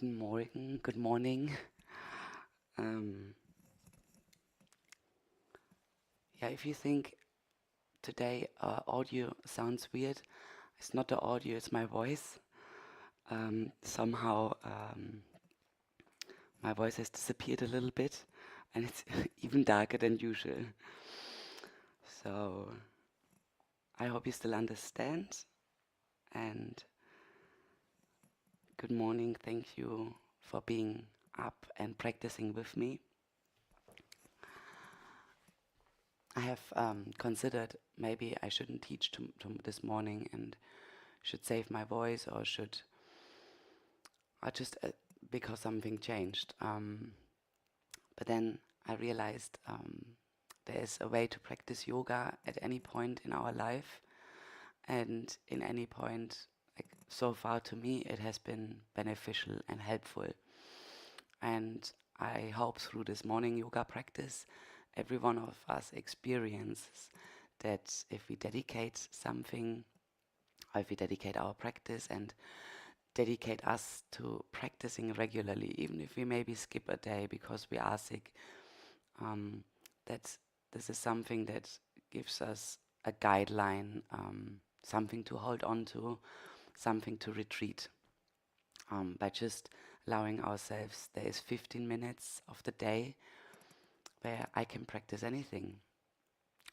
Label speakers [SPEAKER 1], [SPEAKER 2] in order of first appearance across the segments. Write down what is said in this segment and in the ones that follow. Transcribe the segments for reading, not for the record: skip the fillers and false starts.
[SPEAKER 1] Guten Morgen, good morning. Um, yeah, if you think today audio sounds weird, it's not the audio, it's my voice. Somehow my voice has disappeared a little bit and it's even darker than usual. So I hope you still understand. And good morning, thank you for being up and practicing with me. I have considered maybe I shouldn't teach to this morning and should save my voice or should I just because something changed. But then I realized there is a way to practice yoga at any point in our life, and in any point, like so far to me, it has been beneficial and helpful. And I hope through this morning yoga practice, every one of us experiences that if we dedicate something, or if we dedicate our practice and dedicate us to practicing regularly, even if we maybe skip a day because we are sick, that this is something that gives us a guideline, something to hold on to, something to retreat. By just allowing ourselves, there is 15 minutes of the day where I can practice anything.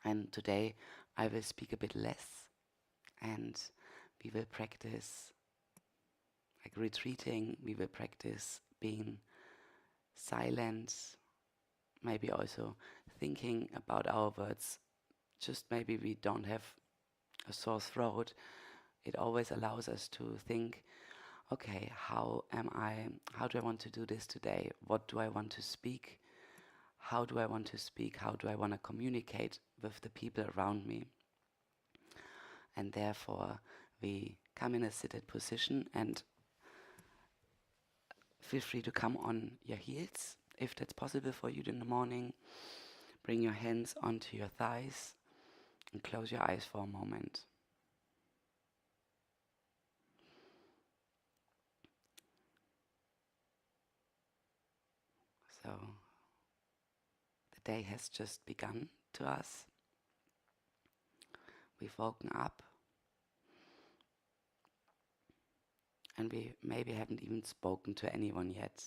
[SPEAKER 1] And today I will speak a bit less and we will practice like retreating, we will practice being silent, maybe also thinking about our words. Just maybe we don't have a sore throat. It always allows us to think, okay, how do I want to do this today? What do I want to speak? How do I want to speak? How do I want to communicate with the people around me? And therefore, we come in a seated position and feel free to come on your heels if that's possible for you in the morning. Bring your hands onto your thighs and close your eyes for a moment. So the day has just begun to us. We've woken up and we maybe haven't even spoken to anyone yet.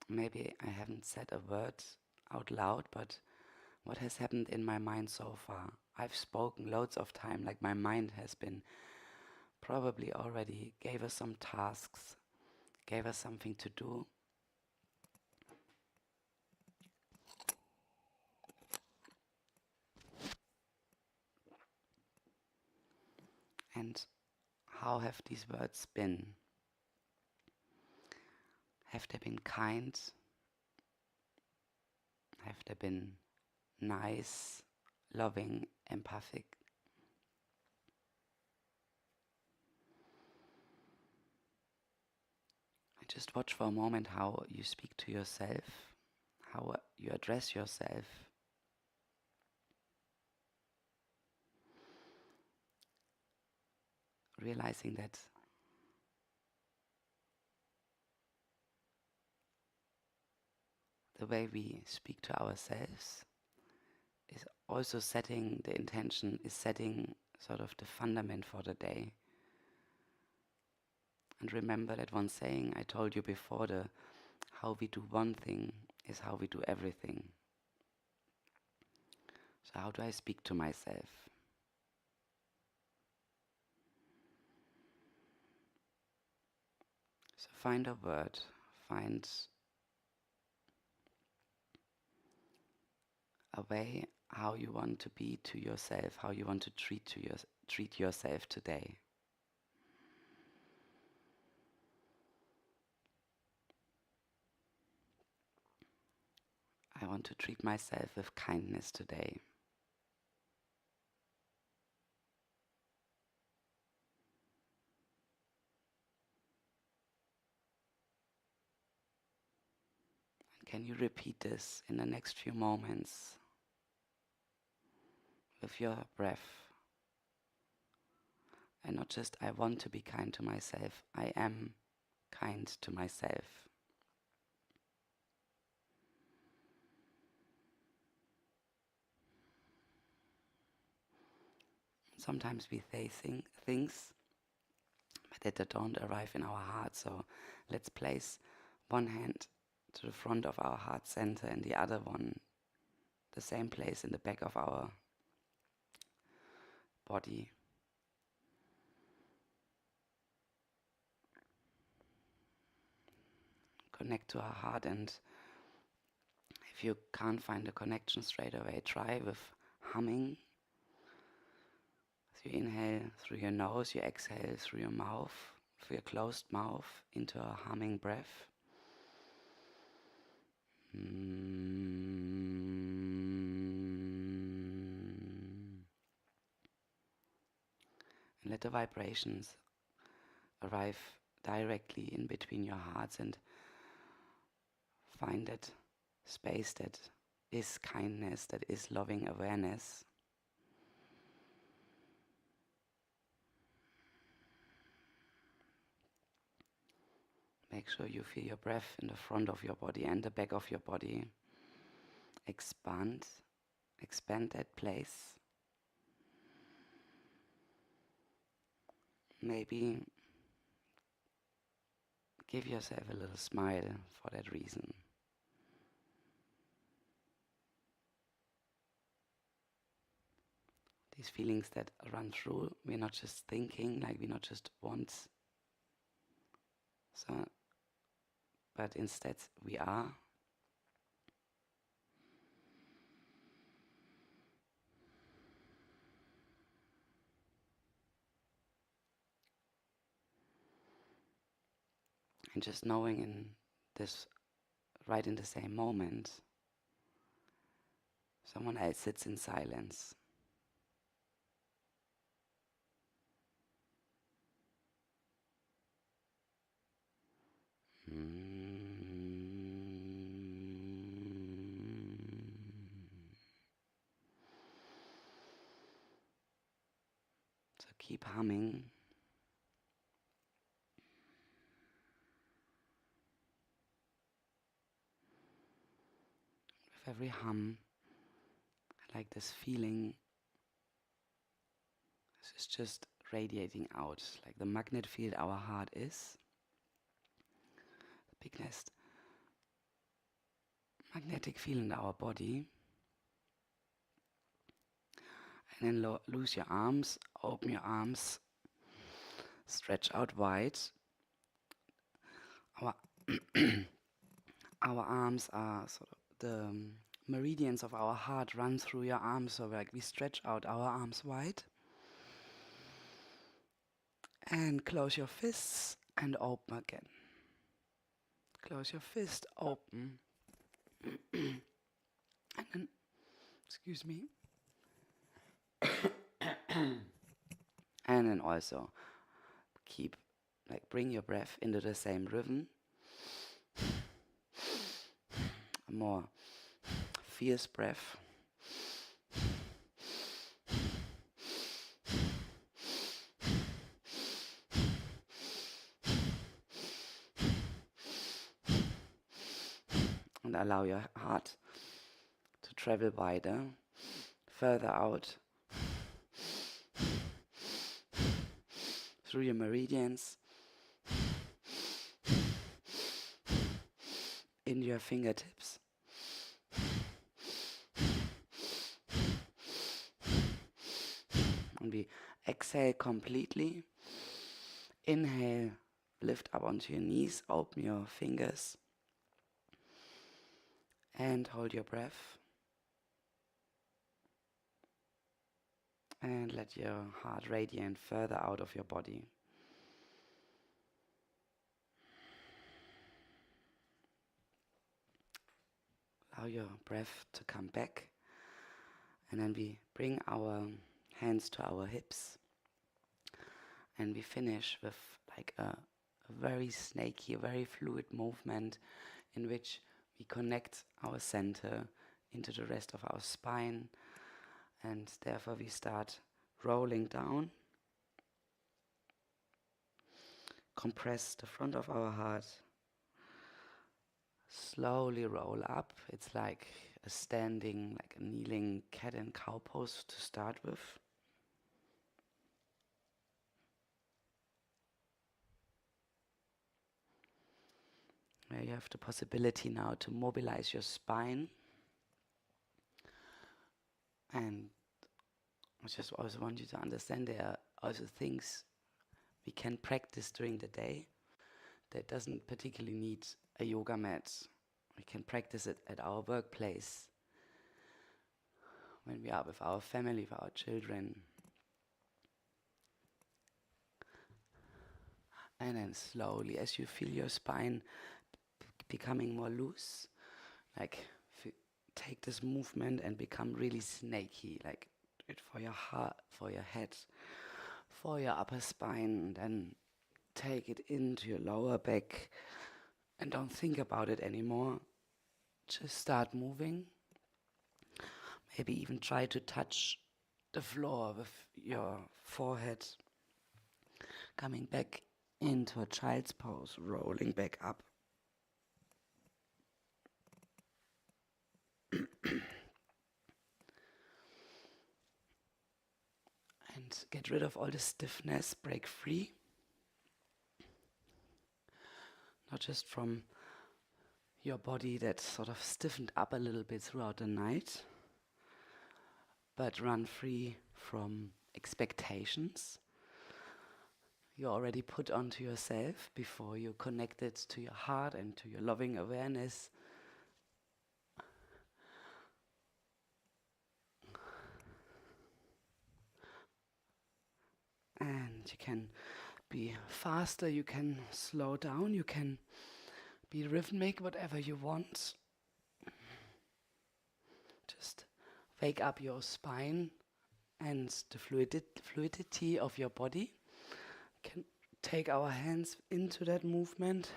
[SPEAKER 1] Maybe I haven't said a word out loud, but what has happened in my mind so far? I've spoken loads of time, like my mind has been probably already gave us some tasks, gave us something to do. And how have these words been? Have they been kind? Have they been nice, loving, empathic? Just watch for a moment how you speak to yourself, how you address yourself. Realizing that the way we speak to ourselves is also setting the intention, is setting sort of the fundament for the day. And remember that one saying I told you before, the how we do one thing is how we do everything. So how do I speak to myself? So find a word, find a way how you want to be to yourself, how you want to treat yourself today. I want to treat myself with kindness today. Can you repeat this in the next few moments with your breath? And not just I want to be kind to myself, I am kind to myself. Sometimes we say things but that don't arrive in our heart, so let's place one hand to the front of our heart center and the other one the same place in the back of our body. Connect to our heart, and if you can't find a connection straight away, try with humming. So you inhale through your nose, you exhale through your mouth, through your closed mouth, into a humming breath. And let the vibrations arrive directly in between your hearts, and find that space that is kindness, that is loving awareness. Make sure you feel your breath in the front of your body and the back of your body. Expand that place. Maybe give yourself a little smile for that reason. These feelings that run through, we're not just thinking, like we not just want, so, but instead we are. And just knowing in this, right in the same moment, someone else sits in silence. So keep humming. With every hum, I like this feeling. This is just radiating out, like the magnet field our heart is. The biggest magnetic field in our body. And then loose your arms, open your arms, stretch out wide. Our our arms are sort of the meridians of our heart run through your arms, so like we stretch out our arms wide. And close your fists and open again. Close your fist, open. And then, excuse me. And then also bring your breath into the same rhythm. A more fierce breath. And allow your heart to travel wider, further out, through your meridians, in your fingertips. And we exhale completely. Inhale, lift up onto your knees, open your fingers, and hold your breath. And let your heart radiate further out of your body. Allow your breath to come back. And then we bring our hands to our hips. And we finish with like a very snaky, very fluid movement in which we connect our center into the rest of our spine. And therefore we start rolling down. compress the front of our heart. Slowly roll up. It's like a standing, like a kneeling cat and cow pose to start with. Where you have the possibility now to mobilize your spine. And I just also want you to understand there are also things we can practice during the day that doesn't particularly need a yoga mat. We can practice it at our workplace, when we are with our family, with our children. And then slowly, as you feel your spine becoming more loose, like take this movement and become really snaky, like do it for your heart, for your head, for your upper spine, and then take it into your lower back and don't think about it anymore. Just start moving. Maybe even try to touch the floor with your forehead. Coming back into a child's pose, rolling back up. And get rid of all the stiffness, break free. Not just from your body that's sort of stiffened up a little bit throughout the night, but run free from expectations you already put onto yourself before you connected to your heart and to your loving awareness. And you can be faster, you can slow down, you can be rhythmic, whatever you want. Just wake up your spine and the fluidity of your body. Can take our hands into that movement.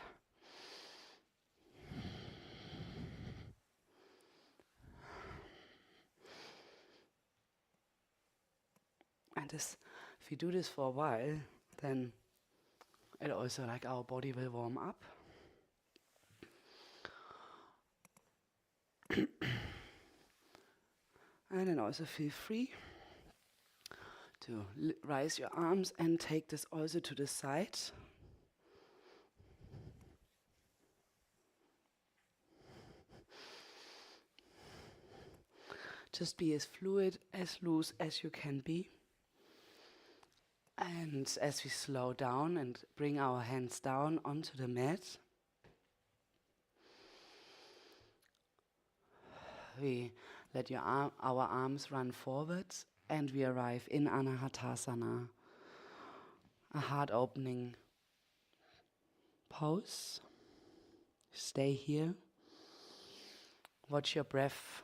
[SPEAKER 1] And this, if you do this for a while, then it also, like, our body will warm up. And then also feel free to rise your arms and take this also to the side. Just be as fluid, as loose as you can be. And as we slow down and bring our hands down onto the mat, we let our arms run forward and we arrive in Anahatasana, a heart-opening pose. Stay here. Watch your breath.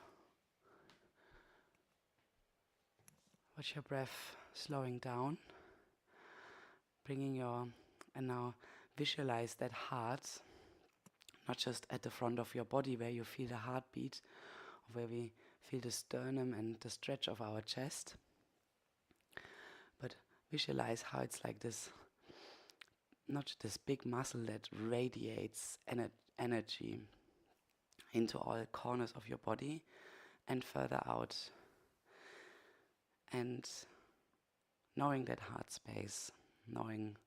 [SPEAKER 1] Watch your breath slowing down. And now visualize that heart, not just at the front of your body where you feel the heartbeat, where we feel the sternum and the stretch of our chest, but visualize how it's like this, not this big muscle that radiates energy into all corners of your body and further out. And knowing that heart space, knowing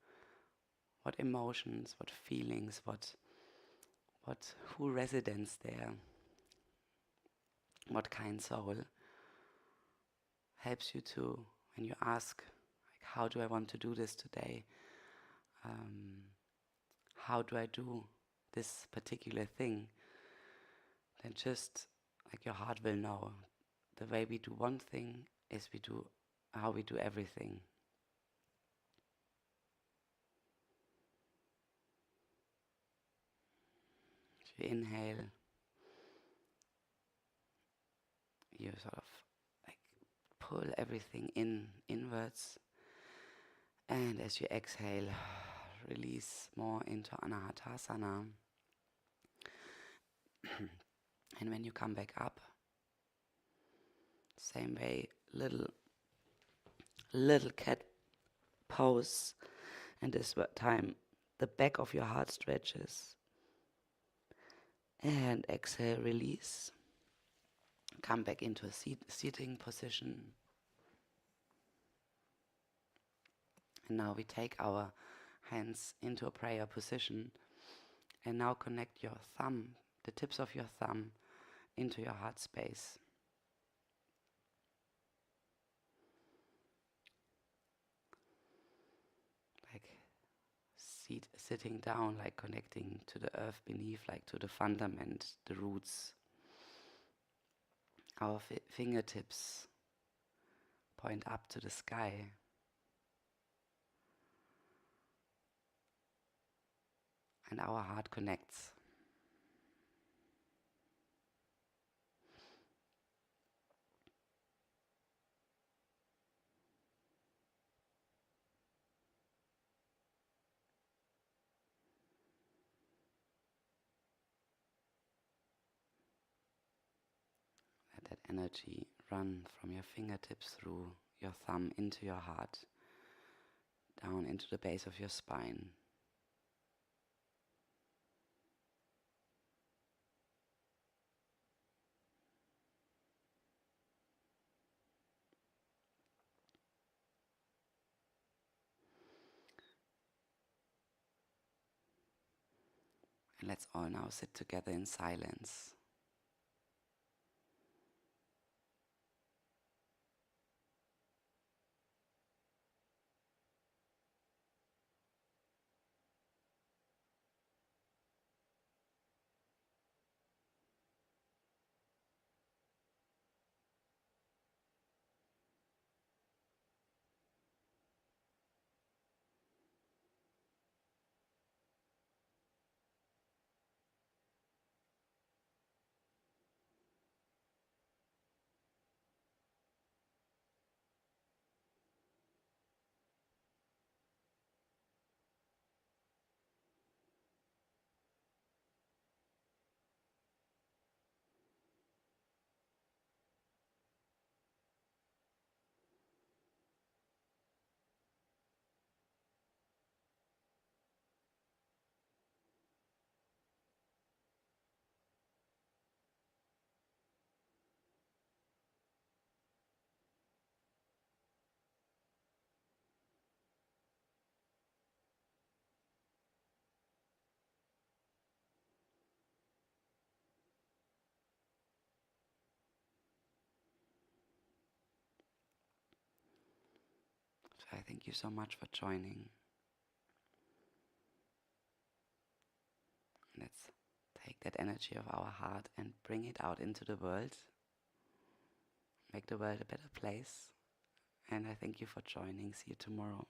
[SPEAKER 1] what emotions, what feelings, who residents there, what kind soul, helps you to, when you ask, like, how do I want to do this today? How do I do this particular thing? Then just, like, your heart will know. The way we do one thing is how we do everything. You inhale, you sort of like pull everything inwards, and as you exhale, release more into Anahatasana. And when you come back up, same way, little cat pose, and this time The back of your heart stretches. And exhale, release. Come back into a seating position. And now we take our hands into a prayer position. And now connect your thumb, the tips of your thumb, into your heart space. Like sitting down, like connecting to the earth beneath, like to the fundament, the roots. Our fingertips point up to the sky. And our heart connects. Let that energy run from your fingertips through your thumb into your heart, down into the base of your spine. And let's all now sit together in silence. So I thank you so much for joining. Let's take that energy of our heart and bring it out into the world. Make the world a better place. And I thank you for joining. See you tomorrow.